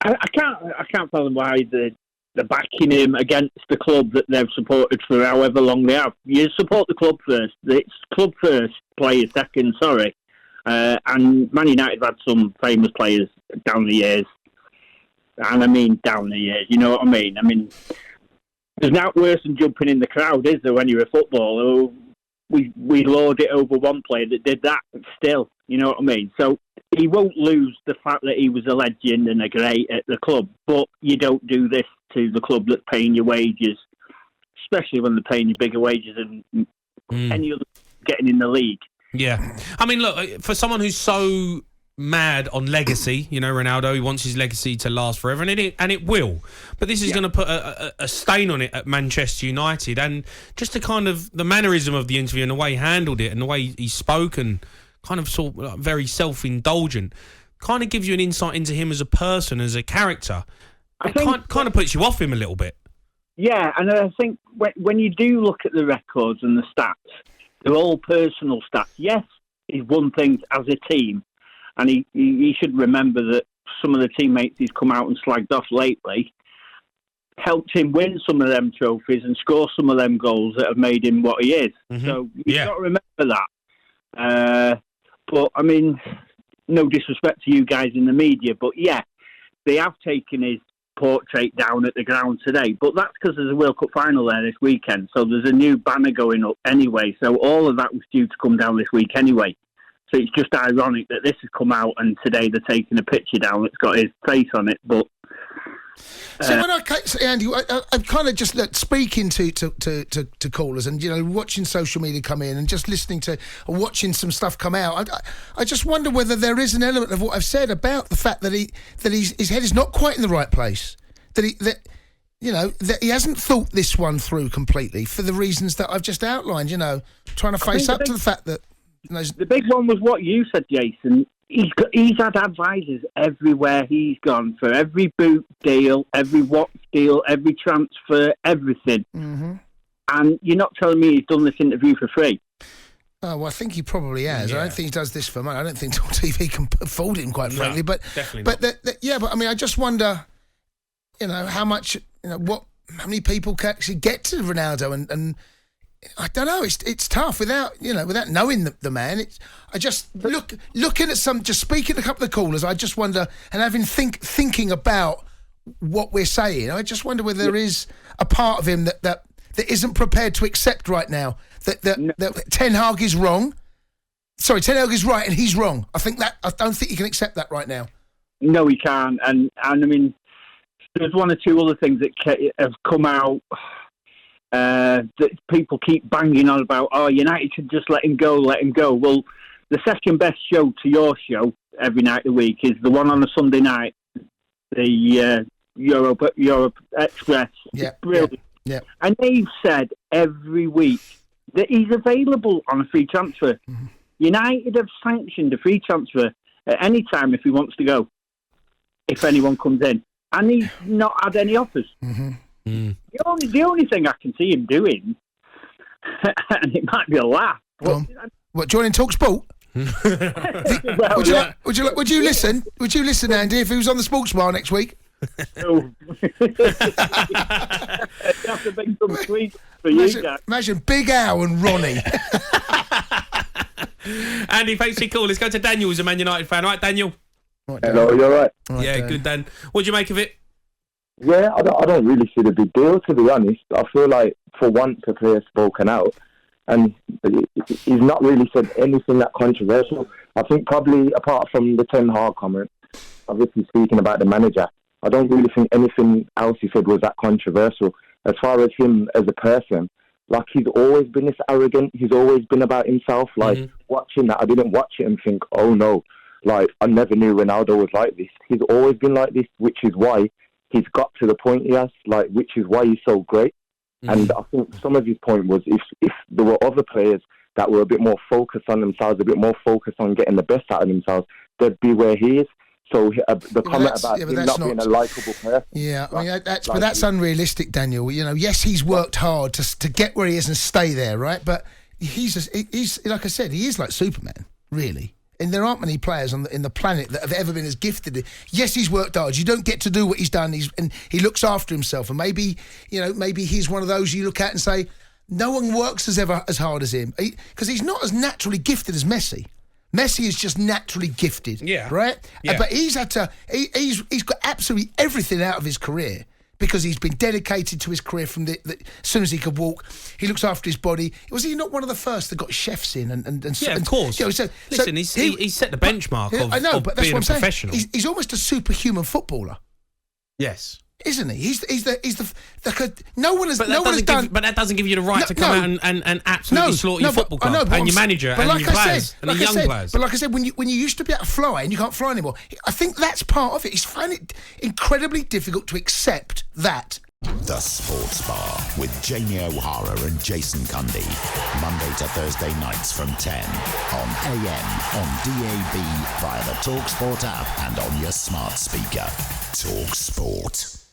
I can't tell them why they're backing him against the club that they've supported for however long they have. You support the club first. It's club first, players second, sorry. And Man United have had some famous players down the years. And I mean down the years, you know what I mean? I mean, there's nothing worse than jumping in the crowd, is there, when you're a footballer? We laud it over one player that did that still, you know what I mean? So he won't lose the fact that he was a legend and a great at the club, but you don't do this to the club that's paying your wages, especially when they're paying you bigger wages than any other getting in the league. Yeah. I mean, look, for someone who's so mad on legacy, you know, Ronaldo, he wants his legacy to last forever, and it will. But this is going to put a stain on it at Manchester United, and just the kind of the mannerism of the interview and the way he handled it and the way he spoke and kind of sort of like very self-indulgent kind of gives you an insight into him as a person, as a character. It kind of puts you off him a little bit. Yeah, and I think when you do look at the records and the stats, they're all personal stats. Yes, he's won things as a team, and he should remember that some of the teammates he's come out and slagged off lately helped him win some of them trophies and score some of them goals that have made him what he is. Mm-hmm. So you've got to remember that. But, I mean, no disrespect to you guys in the media, but yeah, they have taken his portrait down at the ground today. But that's because there's a World Cup final there this weekend, so there's a new banner going up anyway. So all of that was due to come down this week anyway. So it's just ironic that this has come out and today they're taking a picture down that's got his face on it. But so when Andy, I'm kind of just speaking to callers and, you know, watching social media come in and just listening to or watching some stuff come out. I just wonder whether there is an element of what I've said about the fact that his head is not quite in the right place. That he hasn't thought this one through completely for the reasons that I've just outlined. You know, trying to face up to the fact that. The big one was what you said, Jason. He's had advisors everywhere he's gone for every boot deal, every watch deal, every transfer, everything. Mm-hmm. And you're not telling me he's done this interview for free? Oh, well, I think he probably has. Yeah. I don't think he does this for money. I don't think TV can afford him, quite frankly. But definitely not. But I mean, I just wonder, you know, how much, you know, how many people can actually get to Ronaldo and I don't know. It's tough without knowing the man. I just looking at just speaking to a couple of callers. I just wonder, and having thinking about what we're saying. I just wonder whether there is a part of him that isn't prepared to accept right now that Ten Hag is wrong. Sorry, Ten Hag is right and he's wrong. I don't think he can accept that right now. No, he can't. And I mean, there's one or two other things that have come out. That people keep banging on about, United should just let him go. Well, the second best show to your show every night of the week is the one on a Sunday night, the Europe Express. Yeah, brilliant. Yeah. And they've said every week that he's available on a free transfer. Mm-hmm. United have sanctioned a free transfer at any time if he wants to go, if anyone comes in. And he's not had any offers. Mm-hmm. Mm. The only thing I can see him doing, and it might be a laugh. What, joining talkSPORT? Would you listen? Would you listen, Andy, if he was on the Sports Bar next week? No. Have to make some tweets for you guys. Imagine Big Al and Ronnie. Andy, thanks for your call. Let's go to Daniel, who's a Man United fan. Right, Daniel? Hello, you all right? Yeah, good, Dan. What do you make of it? Yeah, I don't really see the big deal, to be honest. I feel like for once a player's spoken out and he's not really said anything that controversial. I think probably apart from the Ten Hag comment, obviously speaking about the manager, I don't really think anything else he said was that controversial. As far as him as a person, like he's always been this arrogant, he's always been about himself. Like watching that, I didn't watch it and think, oh no, like I never knew Ronaldo was like this. He's always been like this, which is why he's got to the point he has, like, which is why he's so great. And I think some of his point was if there were other players that were a bit more focused on themselves, a bit more focused on getting the best out of themselves, they'd be where he is. So the comment about him not being a likeable person. Yeah, I mean, that's unrealistic, Daniel. You know, yes, he's worked hard to get where he is and stay there, right? But he's like I said, he is like Superman, really. And there aren't many players in the planet that have ever been as gifted. Yes, he's worked hard. You don't get to do what he's done. And he looks after himself. And maybe he's one of those you look at and say, no one works as hard as him. Because he's not as naturally gifted as Messi. Messi is just naturally gifted. Yeah. Right? Yeah. But he's had to... He's got absolutely everything out of his career, because he's been dedicated to his career from as soon as he could walk. He looks after his body. Was he not one of the first that got chefs in? Yeah, of course. Listen, he set the benchmark of but that's being what I'm a saying. professional. He's almost a superhuman footballer, Yes. isn't he? He's no one has But done. But that doesn't give you the right to come out and absolutely slaughter your football club and your manager and your players and the young players. But like I said, when you used to be able to fly and you can't fly anymore, I think that's part of it. He's finding it incredibly difficult to accept that. The Sports Bar with Jamie O'Hara and Jason Cundy. Monday to Thursday nights from 10 on AM, on DAB, via the talkSPORT app and on your smart speaker. talkSPORT.